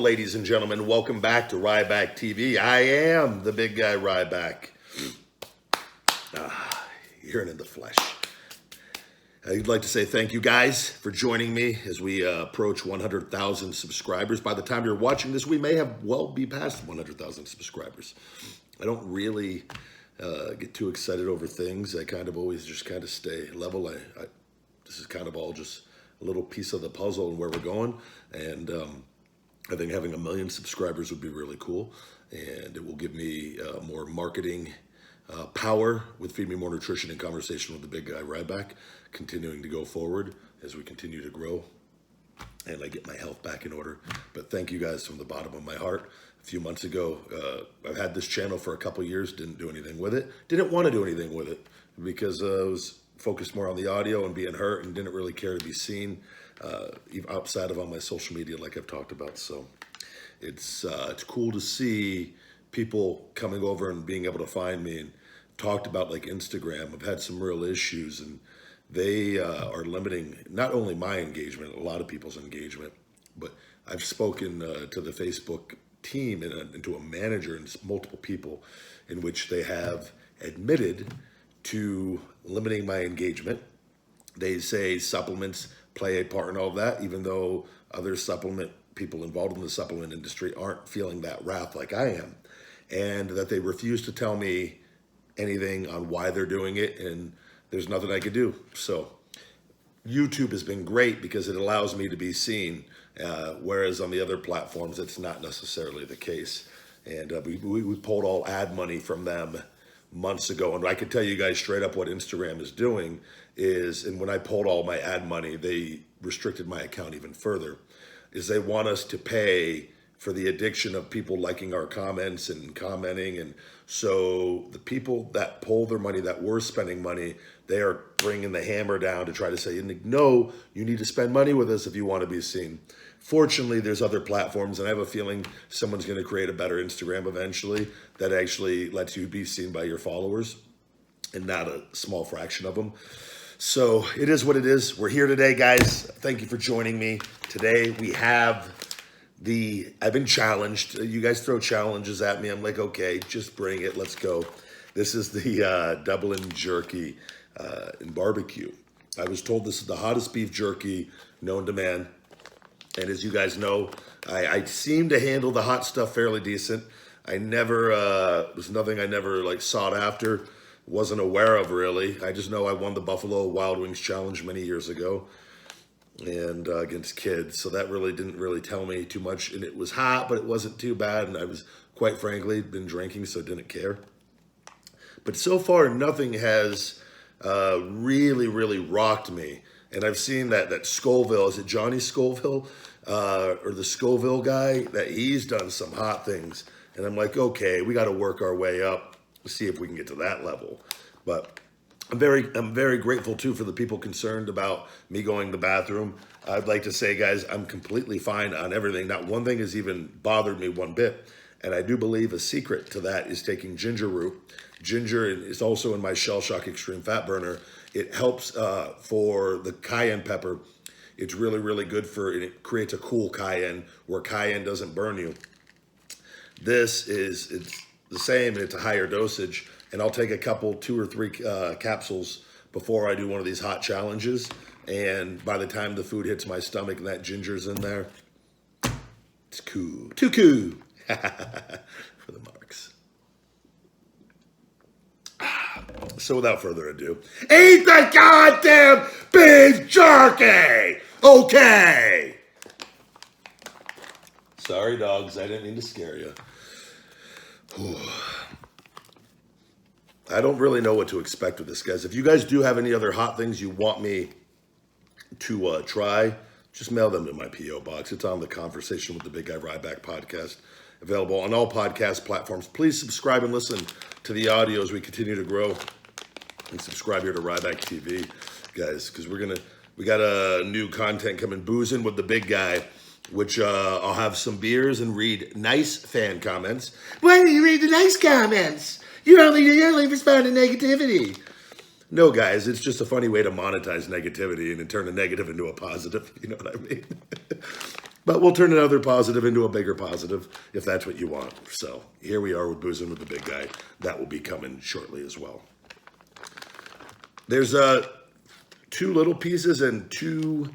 ladies and gentlemen. Welcome back to Ryback TV. I am the big guy Ryback. Here and in the flesh. I'd like to say thank you guys for joining me as we approach 100,000 subscribers. By the time you're watching this, we may have be past 100,000 subscribers. I don't really get too excited over things. I kind of always just kind of stay level. This is kind of all just a little piece of the puzzle and where we're going. And I think having 1 million subscribers would be really cool. And it will give me more marketing power with Feed Me More Nutrition and Conversation with the Big Guy Ryback, continuing to go forward as we continue to grow and I get my health back in order. But thank you guys from the bottom of my heart. A few months ago, I've had this channel for a couple years, didn't do anything with it. Didn't want to do anything with it because I was focused more on the audio and being hurt and didn't really care to be seen outside of on my social media like I've talked about. So it's cool to see people coming over and being able to find me and talked about like Instagram. I've had some real issues and they are limiting not only my engagement, a lot of people's engagement, but I've spoken to the Facebook team and to a manager and multiple people in which they have admitted to limiting my engagement. They say supplements play a part in all of that, even though other supplement people involved in the supplement industry aren't feeling that wrath like I am, and that they refuse to tell me anything on why they're doing it, and there's nothing I could do. So YouTube has been great because it allows me to be seen, whereas on the other platforms, it's not necessarily the case. And we pulled all ad money from them months ago. And I can tell you guys straight up what Instagram is doing is, and when I pulled all my ad money, they restricted my account even further, is they want us to pay for the addiction of people liking our comments and commenting. And so the people that pull their money, that were spending money, they are bringing the hammer down to try to say, no, you need to spend money with us if you want to be seen. Fortunately, there's other platforms, and I have a feeling someone's going to create a better Instagram eventually that actually lets you be seen by your followers and not a small fraction of them. So it is what it is. We're here today, guys. Thank you for joining me. Today we have I've been challenged. You guys throw challenges at me. I'm like, okay, just bring it. Let's go. This is the Dublin jerky and barbecue. I was told this is the hottest beef jerky known to man. And as you guys know, I seem to handle the hot stuff fairly decent. I never, was nothing I never like sought after, wasn't aware of really. I just know I won the Buffalo Wild Wings Challenge many years ago and against kids. So that really didn't really tell me too much. And it was hot, but it wasn't too bad. And I was quite frankly been drinking, so didn't care. But so far, nothing has really rocked me. And I've seen that Scoville, is it Johnny Scoville, or the Scoville guy, that he's done some hot things. And I'm like, okay, we got to work our way up, see if we can get to that level. But I'm very grateful too for the people concerned about me going to the bathroom. I'd like to say, guys, I'm completely fine on everything. Not one thing has even bothered me one bit. And I do believe a secret to that is taking ginger root. Ginger is also in my Shell Shock Extreme Fat Burner. It helps for the cayenne pepper. It's really good and it creates a cool cayenne where cayenne doesn't burn you. It's the same and it's a higher dosage. And I'll take a couple, 2 or 3 capsules before I do one of these hot challenges. And by the time the food hits my stomach and that ginger's in there, it's cool. Too cool for the marks. So without further ado, eat the goddamn beef jerky! Okay! Sorry, dogs. I didn't mean to scare you. I don't really know what to expect with this, guys. If you guys do have any other hot things you want me to try, just mail them to my P.O. box. It's on the Conversation with the Big Guy Ryback podcast, available on all podcast platforms. Please subscribe and listen to the audio as we continue to grow. And subscribe here to Ryback TV, guys, because we got a new content coming, Boozing with the Big Guy, which I'll have some beers and read nice fan comments. Why do you read the nice comments? You only respond to negativity. No, guys, it's just a funny way to monetize negativity and then turn a negative into a positive. You know what I mean? But we'll turn another positive into a bigger positive if that's what you want. So here we are with boozing with the big guy. That will be coming shortly as well. There's 2 little pieces and 2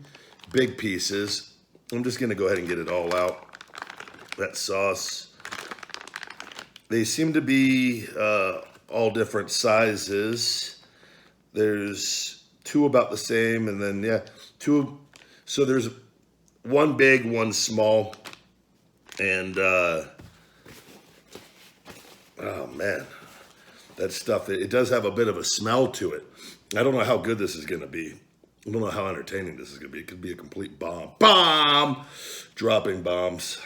big pieces. I'm just going to go ahead and get it all out. That sauce. They seem to be all different sizes. There's 2 about the same, and then, yeah, 2. So there's 1 big, 1 small. And, oh, man. That stuff, it does have a bit of a smell to it. I don't know how good this is going to be. I don't know how entertaining this is going to be. It could be a complete bomb. Bomb! Dropping bombs.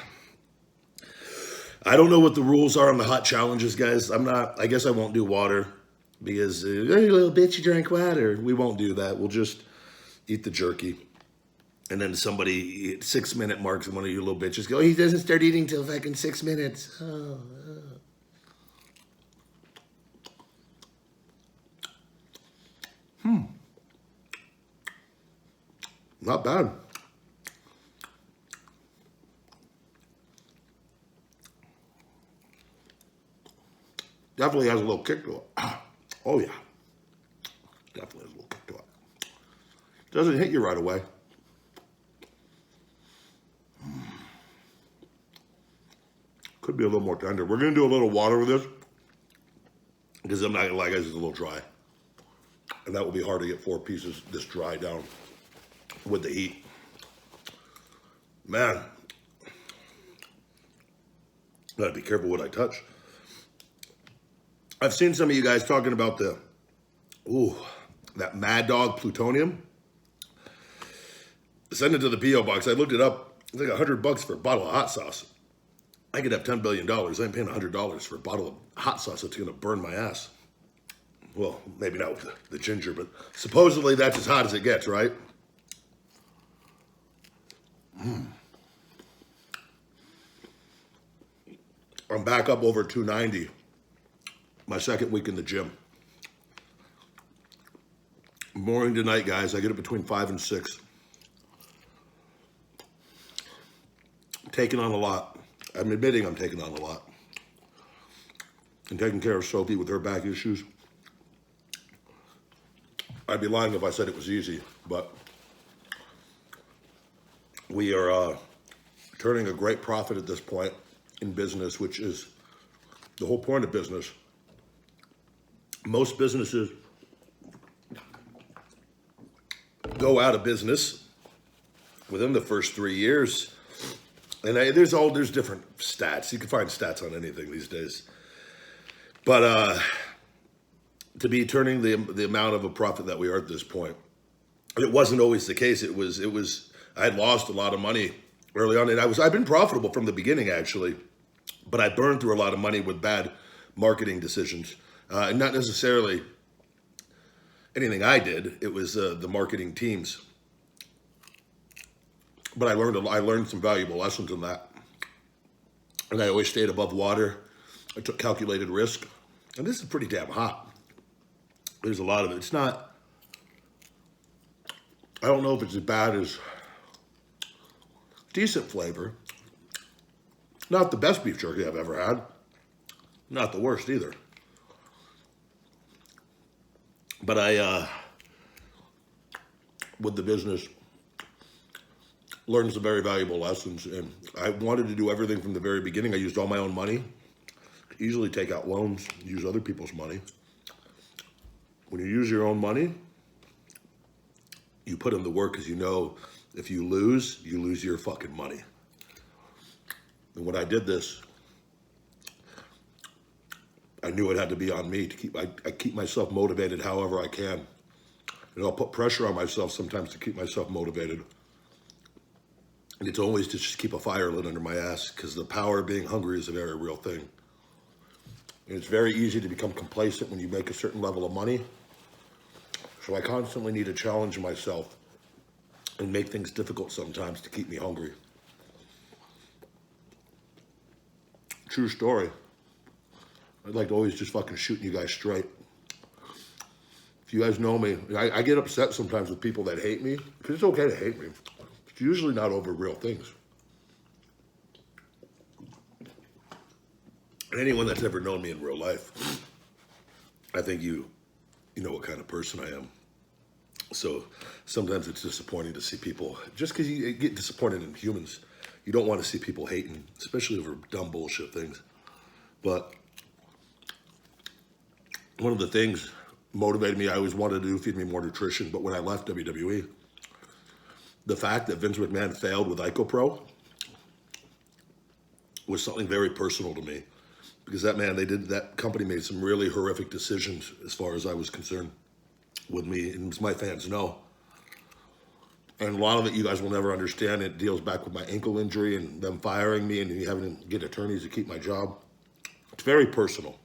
I don't know what the rules are on the hot challenges, guys. I guess I won't do water because, hey, little bitch, you drank water. We won't do that. We'll just eat the jerky. And then somebody, 6-minute marks, and one of you little bitches go, he doesn't start eating till fucking 6 minutes. Oh. Not bad. Definitely has a little kick to it. Oh, yeah. Definitely has a little kick to it. Doesn't hit you right away. Could be a little more tender. We're going to do a little water with this because I'm not going to lie, guys, it's a little dry. And that will be hard to get 4 pieces this dry down with the heat. Man, gotta be careful what I touch. I've seen some of you guys talking about that Mad Dog plutonium. Send it to the P.O. box. I looked it up. It's like $100 for a bottle of hot sauce. I could have $10 billion. I ain't paying $100 for a bottle of hot sauce that's gonna burn my ass. Well, maybe not with the ginger, but supposedly that's as hot as it gets, right? I'm back up over 290. My 2nd week in the gym. Morning to night, guys. I get it between 5 and 6. Taking on a lot. I'm admitting I'm taking on a lot. And taking care of Sophie with her back issues. I'd be lying if I said it was easy, but we are turning a great profit at this point in business, which is the whole point of business. Most businesses go out of business within the first 3 years. And there's different stats. You can find stats on anything these days. But to be turning the amount of a profit that we are at this point, it wasn't always the case. It was I had lost a lot of money early on, and I've been profitable from the beginning actually, but I burned through a lot of money with bad marketing decisions, and not necessarily anything I did. It was the marketing teams. But I learned some valuable lessons in that, and I always stayed above water. I took calculated risk, and this is pretty damn hot. There's a lot of it. It's not. I don't know if it's as bad as. Decent flavor. Not the best beef jerky I've ever had. Not the worst either. But I, with the business, learned some very valuable lessons. And I wanted to do everything from the very beginning. I used all my own money. Easily take out loans, use other people's money. When you use your own money, you put in the work because you know if you lose your fucking money. And when I did this, I knew it had to be on me to keep. I keep myself motivated however I can. And I'll put pressure on myself sometimes to keep myself motivated. And it's always to just keep a fire lit under my ass because the power of being hungry is a very real thing. And it's very easy to become complacent when you make a certain level of money. So I constantly need to challenge myself and make things difficult sometimes to keep me hungry. True story. I'd like to always just fucking shoot you guys straight. If you guys know me, I get upset sometimes with people that hate me, because it's okay to hate me. It's usually not over real things. And anyone that's ever known me in real life, I think you know what kind of person I am. So sometimes it's disappointing to see people, just because you get disappointed in humans, you don't want to see people hating, especially over dumb bullshit things. But one of the things motivated me, I always wanted to do Feed Me More Nutrition, but when I left WWE, the fact that Vince McMahon failed with IcoPro was something very personal to me. Because that company made some really horrific decisions as far as I was concerned with me, and as my fans know. And a lot of it you guys will never understand. It deals back with my ankle injury and them firing me and having to get attorneys to keep my job. It's very personal.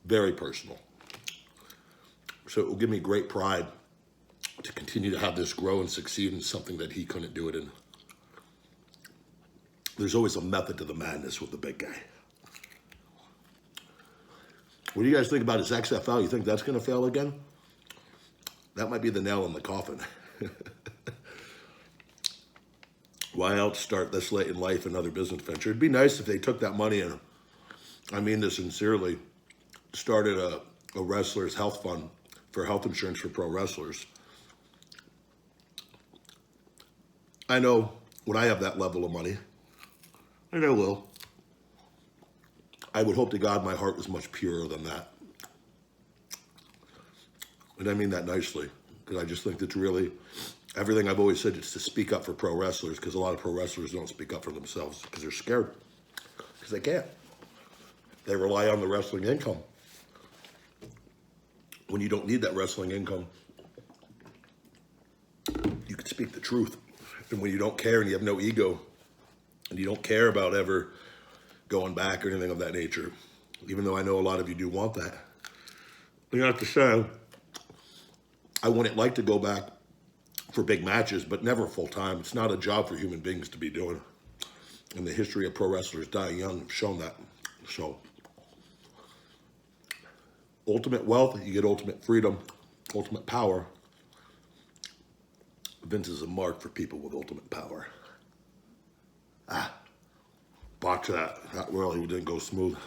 Very personal. So it will give me great pride to continue to have this grow and succeed in something that he couldn't do it in. There's always a method to the madness with the big guy. What do you guys think about his XFL? You think that's going to fail again? That might be the nail in the coffin. Why else start this late in life another business venture? It'd be nice if they took that money and, I mean this sincerely, started a wrestler's health fund for health insurance for pro wrestlers. I know when I have that level of money, and I will, I would hope to God my heart was much purer than that. And I mean that nicely, because I just think that's really, everything I've always said is to speak up for pro wrestlers, because a lot of pro wrestlers don't speak up for themselves because they're scared, because they can't. They rely on the wrestling income. When you don't need that wrestling income, you can speak the truth. And when you don't care and you have no ego, and you don't care about ever going back or anything of that nature, even though I know a lot of you do want that. You have to say, I wouldn't like to go back for big matches, but never full time. It's not a job for human beings to be doing. And the history of pro wrestlers dying young have shown that. So, ultimate wealth, you get ultimate freedom, ultimate power. Vince is a mark for people with ultimate power. Botch that. That really didn't go smooth.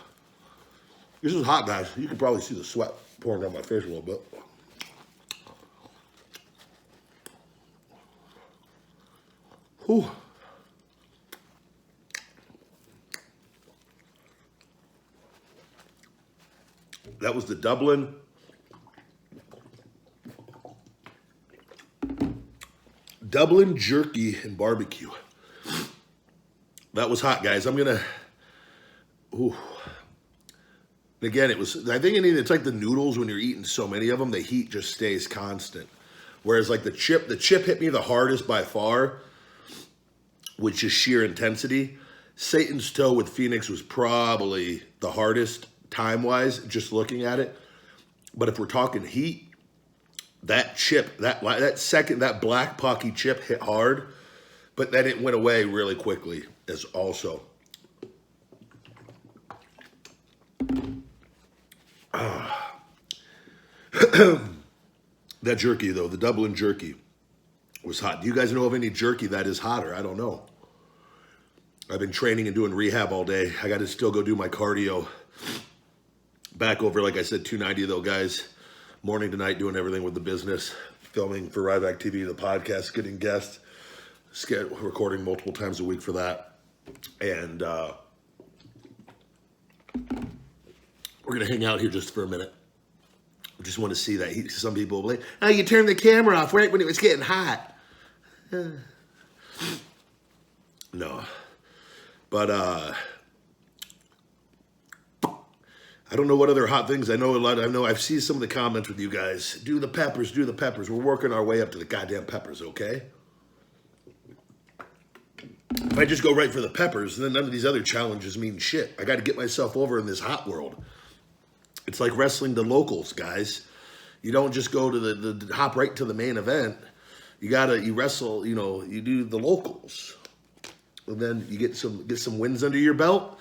This is hot, guys. You can probably see the sweat pouring down my face a little bit. Whew. That was the Dublin jerky and barbecue. That was hot, guys. I'm gonna. Ooh. Again, I think it's like the noodles when you're eating so many of them, the heat just stays constant. Whereas like the chip hit me the hardest by far, which is sheer intensity. Satan's Toe with Phoenix was probably the hardest time-wise, just looking at it. But if we're talking heat, that chip, that black pocky chip hit hard, but then it went away really quickly as also. That jerky, though, the Dublin jerky was hot. Do you guys know of any jerky that is hotter? I don't know. I've been training and doing rehab all day. I got to still go do my cardio. Back over, like I said, 290 though, guys. Morning to night, doing everything with the business. Filming for Ryback TV, the podcast, getting guests. Recording multiple times a week for that. And we're going to hang out here just for a minute. I just want to see that. Some people will be like, oh, you turned the camera off right when it was getting hot. No. But I don't know what other hot things. I've seen some of the comments with you guys. Do the peppers. We're working our way up to the goddamn peppers, okay? If I just go right for the peppers, then none of these other challenges mean shit. I got to get myself over in this hot world. It's like wrestling the locals, guys. You don't just go to the hop right to the main event. You wrestle, you do the locals. And then you get some wins under your belt.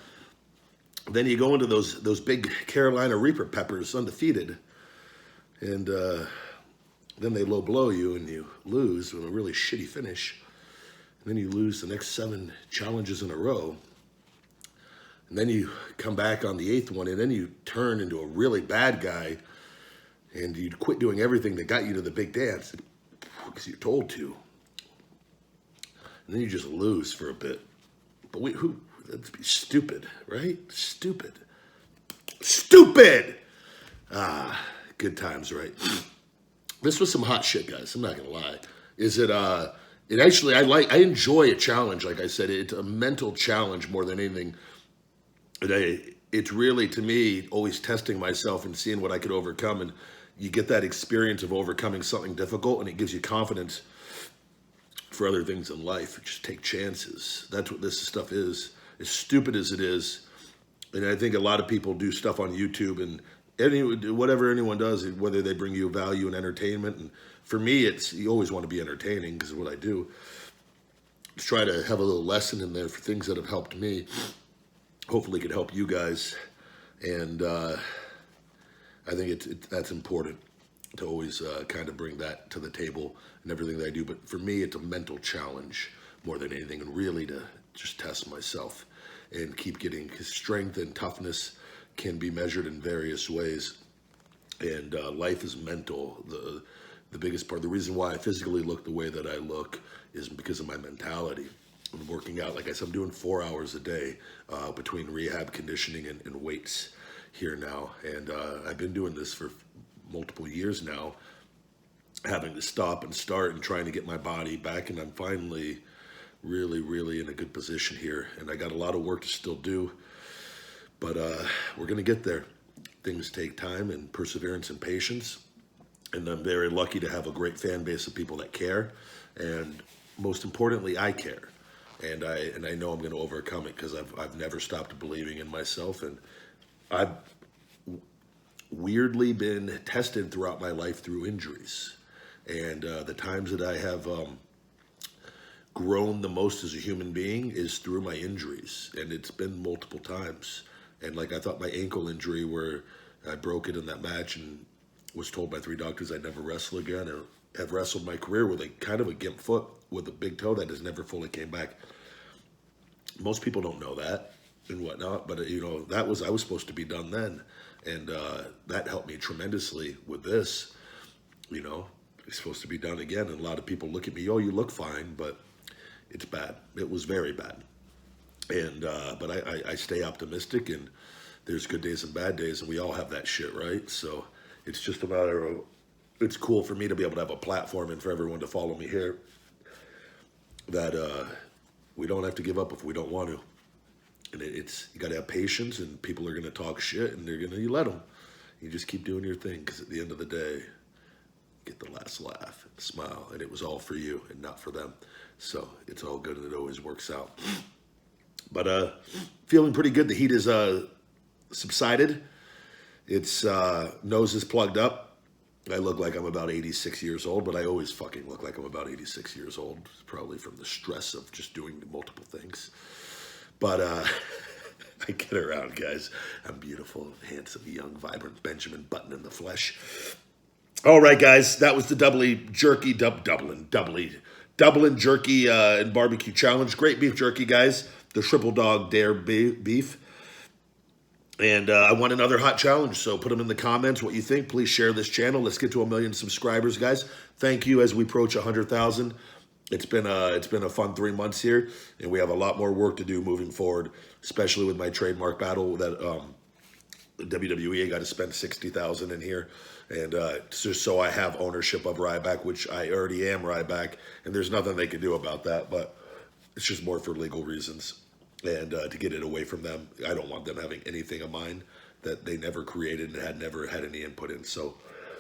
Then you go into those big Carolina Reaper peppers, undefeated. And then they low blow you and you lose with a really shitty finish. And then you lose the next 7 challenges in a row. And then you come back on the 8th one, and then you turn into a really bad guy, and you quit doing everything that got you to the big dance because you're told to. And then you just lose for a bit. But that'd be stupid, right? Stupid. Stupid! Good times, right? This was some hot shit, guys. I'm not gonna lie. I enjoy a challenge. Like I said, it's a mental challenge more than anything. It's really, to me, always testing myself and seeing what I could overcome. And you get that experience of overcoming something difficult, and it gives you confidence for other things in life. Just take chances. That's what this stuff is. As stupid as it is. And I think a lot of people do stuff on YouTube and whatever anyone does, whether they bring you value and entertainment. And for me, you always want to be entertaining because of what I do. Just try to have a little lesson in there for things that have helped me. Hopefully it could help you guys. And I think that's important to always kind of bring that to the table and everything that I do. But for me, it's a mental challenge more than anything, and really to just test myself and keep getting, because strength and toughness can be measured in various ways. And life is mental. The biggest part, the reason why I physically look the way that I look is because of my mentality. I'm working out, like I said, I'm doing 4 hours a day between rehab, conditioning, and weights here now. And I've been doing this for multiple years now, having to stop and start and trying to get my body back. And I'm finally really, really in a good position here. And I got a lot of work to still do, but we're going to get there. Things take time and perseverance and patience. And I'm very lucky to have a great fan base of people that care. And most importantly, I care. And I know I'm going to overcome it because I've never stopped believing in myself. And I've weirdly been tested throughout my life through injuries. And the times that I have grown the most as a human being is through my injuries. And it's been multiple times. And like, I thought my ankle injury where I broke it in that match and was told by 3 doctors I'd never wrestle again, or have wrestled my career with a kind of a gimp foot with a big toe that has never fully came back. Most people don't know that and whatnot, but I was supposed to be done then. And that helped me tremendously with this. It's supposed to be done again. And a lot of people look at me, oh, you look fine, but it's bad. It was very bad. And but I stay optimistic, and there's good days and bad days, and we all have that shit, right? So it's just a matter of, it's cool for me to be able to have a platform and for everyone to follow me here, that we don't have to give up if we don't want to. And you got to have patience, and people are going to talk shit, and you let them. You just keep doing your thing, because at the end of the day, get the last laugh and smile, and it was all for you and not for them. So it's all good, and it always works out. But feeling pretty good. The heat is subsided. Its nose is plugged up. I look like I'm about 86 years old, but I always fucking look like I'm about 86 years old, probably from the stress of just doing multiple things. But I get around, guys. I'm beautiful, handsome, young, vibrant Benjamin Button in the flesh. All right, guys, that was the Dublin Jerky and Barbecue Challenge. Great beef jerky, guys. The Triple Dog Dare beef. And I want another hot challenge, so put them in the comments what you think. Please share this channel. Let's get to 1 million subscribers, guys. Thank you as we approach 100,000. It's been a fun 3 months here, and we have a lot more work to do moving forward, especially with my trademark battle that WWE. I got to spend $60,000 in here, and just so I have ownership of Ryback, which I already am Ryback, and there's nothing they can do about that, but it's just more for legal reasons. And to get it away from them. I don't want them having anything of mine that they never created and had never had any input in. So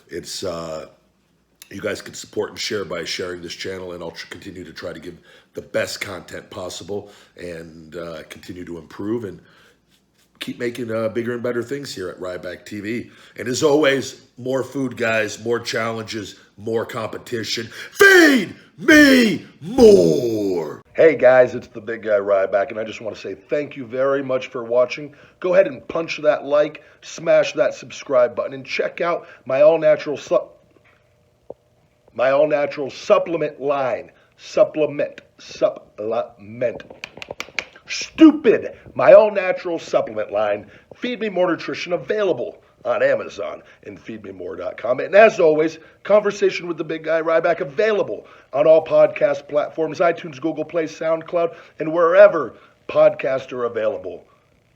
it's, you guys can support and share by sharing this channel, and I'll continue to try to give the best content possible and continue to improve and keep making bigger and better things here at Ryback TV. And as always, more food, guys, more challenges, more competition. Feed me more. Hey guys, it's the big guy Ryback, and I just want to say thank you very much for watching. Go ahead and punch that like, smash that subscribe button, and check out my all-natural supplement line. Supplement. Stupid, my all-natural supplement line, Feed Me More Nutrition, available on Amazon and feedmemore.com. And as always, Conversation with the Big Guy Ryback, available on all podcast platforms, iTunes, Google Play, SoundCloud, and wherever podcasts are available.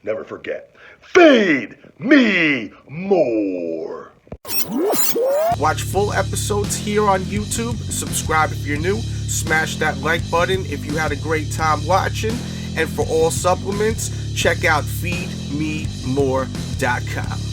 Never forget, feed me more. Watch full episodes here on YouTube. Subscribe if you're new. Smash that like button if you had a great time watching. And for all supplements, check out feedmemore.com.